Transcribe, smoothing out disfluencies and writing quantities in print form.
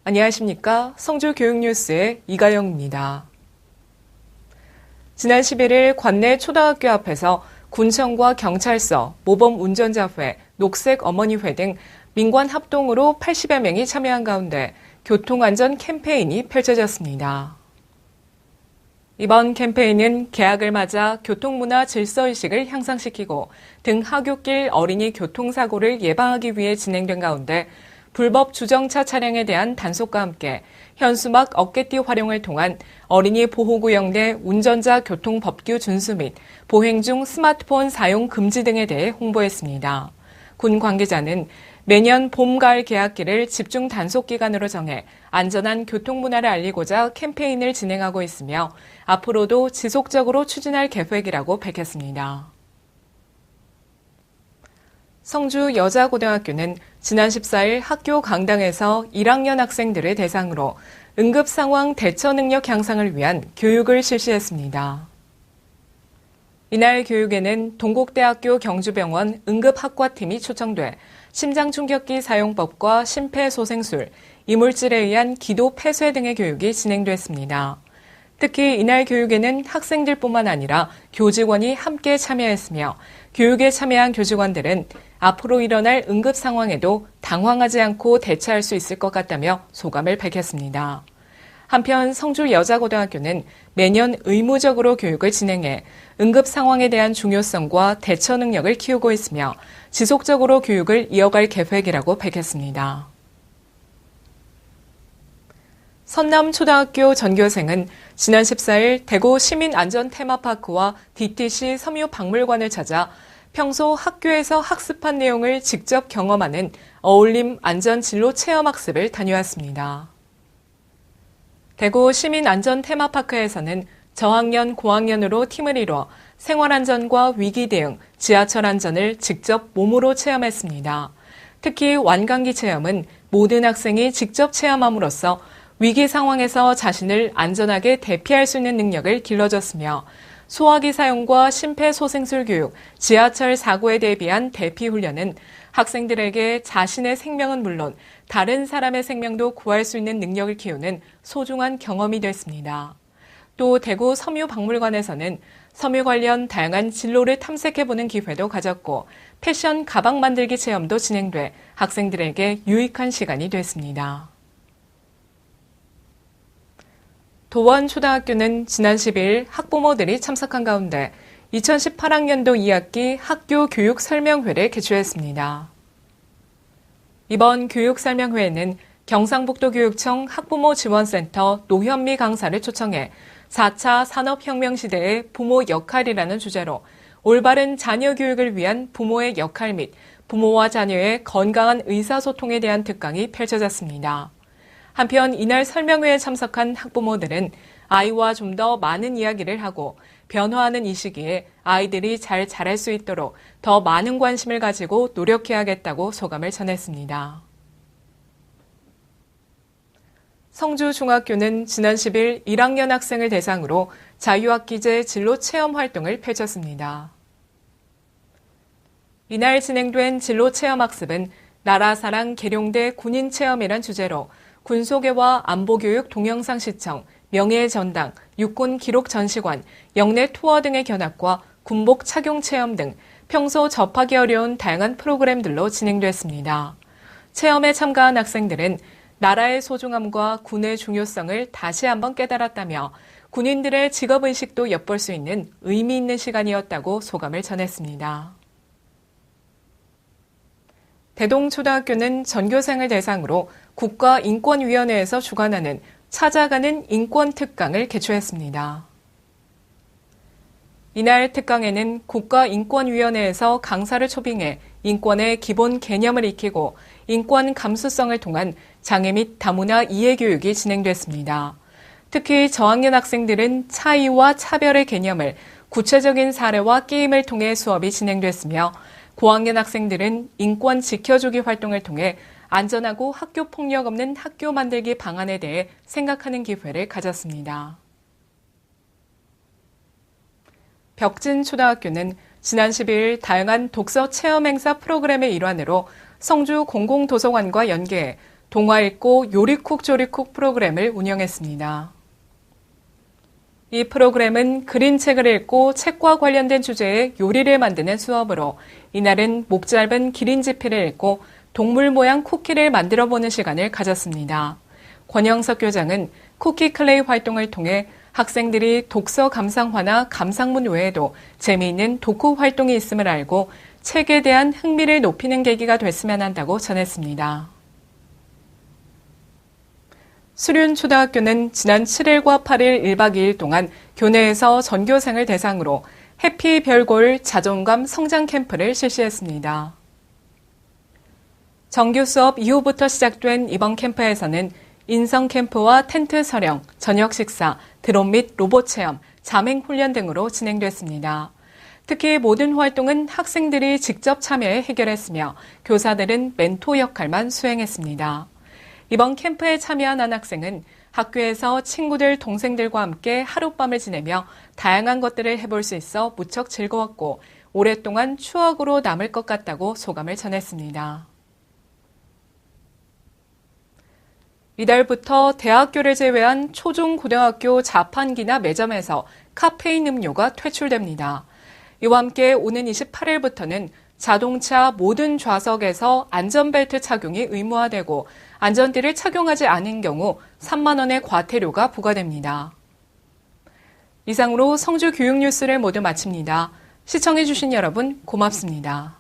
안녕하십니까. 성주교육뉴스의 이가영입니다. 지난 11일 관내 초등학교 앞에서 군청과 경찰서, 모범운전자회, 녹색어머니회 등 민관 합동으로 80여 명이 참여한 가운데 교통안전 캠페인이 펼쳐졌습니다. 이번 캠페인은 개학을 맞아 교통문화 질서의식을 향상시키고 등하굣길 어린이 교통사고를 예방하기 위해 진행된 가운데 불법 주정차 차량에 대한 단속과 함께 현수막 어깨띠 활용을 통한 어린이 보호구역 내 운전자 교통법규 준수 및 보행 중 스마트폰 사용 금지 등에 대해 홍보했습니다. 군 관계자는 매년 봄, 가을 개학기를 집중 단속 기간으로 정해 안전한 교통문화를 알리고자 캠페인을 진행하고 있으며 앞으로도 지속적으로 추진할 계획이라고 밝혔습니다. 성주 여자고등학교는 지난 14일 학교 강당에서 1학년 학생들을 대상으로 응급상황 대처 능력 향상을 위한 교육을 실시했습니다. 이날 교육에는 동국대학교 경주병원 응급학과팀이 초청돼 심장충격기 사용법과 심폐소생술, 이물질에 의한 기도 폐쇄 등의 교육이 진행됐습니다. 특히 이날 교육에는 학생들뿐만 아니라 교직원이 함께 참여했으며 교육에 참여한 교직원들은 앞으로 일어날 응급 상황에도 당황하지 않고 대처할 수 있을 것 같다며 소감을 밝혔습니다. 한편 성주 여자고등학교는 매년 의무적으로 교육을 진행해 응급 상황에 대한 중요성과 대처 능력을 키우고 있으며 지속적으로 교육을 이어갈 계획이라고 밝혔습니다. 선남초등학교 전교생은 지난 14일 대구 시민안전 테마파크와 DTC 섬유박물관을 찾아 평소 학교에서 학습한 내용을 직접 경험하는 어울림 안전진로 체험학습을 다녀왔습니다. 대구 시민안전 테마파크에서는 저학년, 고학년으로 팀을 이뤄 생활안전과 위기대응, 지하철 안전을 직접 몸으로 체험했습니다. 특히 완강기 체험은 모든 학생이 직접 체험함으로써 위기 상황에서 자신을 안전하게 대피할 수 있는 능력을 길러줬으며 소화기 사용과 심폐소생술 교육, 지하철 사고에 대비한 대피 훈련은 학생들에게 자신의 생명은 물론 다른 사람의 생명도 구할 수 있는 능력을 키우는 소중한 경험이 됐습니다. 또 대구 섬유박물관에서는 섬유 관련 다양한 진로를 탐색해보는 기회도 가졌고 패션 가방 만들기 체험도 진행돼 학생들에게 유익한 시간이 됐습니다. 도원초등학교는 지난 10일 학부모들이 참석한 가운데 2018학년도 2학기 학교 교육 설명회를 개최했습니다. 이번 교육 설명회에는 경상북도교육청 학부모지원센터 노현미 강사를 초청해 4차 산업혁명 시대의 부모 역할이라는 주제로 올바른 자녀 교육을 위한 부모의 역할 및 부모와 자녀의 건강한 의사소통에 대한 특강이 펼쳐졌습니다. 한편 이날 설명회에 참석한 학부모들은 아이와 좀 더 많은 이야기를 하고 변화하는 이 시기에 아이들이 잘 자랄 수 있도록 더 많은 관심을 가지고 노력해야겠다고 소감을 전했습니다. 성주중학교는 지난 10일 1학년 학생을 대상으로 자유학기제 진로 체험 활동을 펼쳤습니다. 이날 진행된 진로 체험 학습은 나라사랑 계룡대 군인체험이란 주제로 군소개와 안보교육 동영상 시청, 명예전당, 육군 기록 전시관, 영내 투어 등의 견학과 군복 착용 체험 등 평소 접하기 어려운 다양한 프로그램들로 진행됐습니다. 체험에 참가한 학생들은 나라의 소중함과 군의 중요성을 다시 한번 깨달았다며 군인들의 직업의식도 엿볼 수 있는 의미 있는 시간이었다고 소감을 전했습니다. 대동초등학교는 전교생을 대상으로 국가인권위원회에서 주관하는 찾아가는 인권특강을 개최했습니다. 이날 특강에는 국가인권위원회에서 강사를 초빙해 인권의 기본 개념을 익히고 인권 감수성을 통한 장애 및 다문화 이해 교육이 진행됐습니다. 특히 저학년 학생들은 차이와 차별의 개념을 구체적인 사례와 게임을 통해 수업이 진행됐으며 고학년 학생들은 인권 지켜주기 활동을 통해 안전하고 학교 폭력 없는 학교 만들기 방안에 대해 생각하는 기회를 가졌습니다. 벽진초등학교는 지난 10일 다양한 독서 체험 행사 프로그램의 일환으로 성주 공공도서관과 연계해 동화 읽고 요리쿡 조리쿡 프로그램을 운영했습니다. 이 프로그램은 그림책을 읽고 책과 관련된 주제의 요리를 만드는 수업으로 이날은 목 짧은 기린지피를 읽고 동물 모양 쿠키를 만들어보는 시간을 가졌습니다. 권영석 교장은 쿠키 클레이 활동을 통해 학생들이 독서 감상화나 감상문 외에도 재미있는 독후 활동이 있음을 알고 책에 대한 흥미를 높이는 계기가 됐으면 한다고 전했습니다. 수륜초등학교는 지난 7일과 8일 1박 2일 동안 교내에서 전교생을 대상으로 해피 별골 자존감 성장 캠프를 실시했습니다. 정규 수업 이후부터 시작된 이번 캠프에서는 인성 캠프와 텐트 설영, 저녁 식사, 드론 및 로봇 체험, 자맹 훈련 등으로 진행됐습니다. 특히 모든 활동은 학생들이 직접 참여해 해결했으며 교사들은 멘토 역할만 수행했습니다. 이번 캠프에 참여한 한 학생은 학교에서 친구들, 동생들과 함께 하룻밤을 지내며 다양한 것들을 해볼 수 있어 무척 즐거웠고 오랫동안 추억으로 남을 것 같다고 소감을 전했습니다. 이달부터 대학교를 제외한 초중 고등학교 자판기나 매점에서 카페인 음료가 퇴출됩니다. 이와 함께 오는 28일부터는 자동차 모든 좌석에서 안전벨트 착용이 의무화되고 안전띠를 착용하지 않은 경우 3만 원의 과태료가 부과됩니다. 이상으로 성주 교육 뉴스를 모두 마칩니다. 시청해주신 여러분 고맙습니다.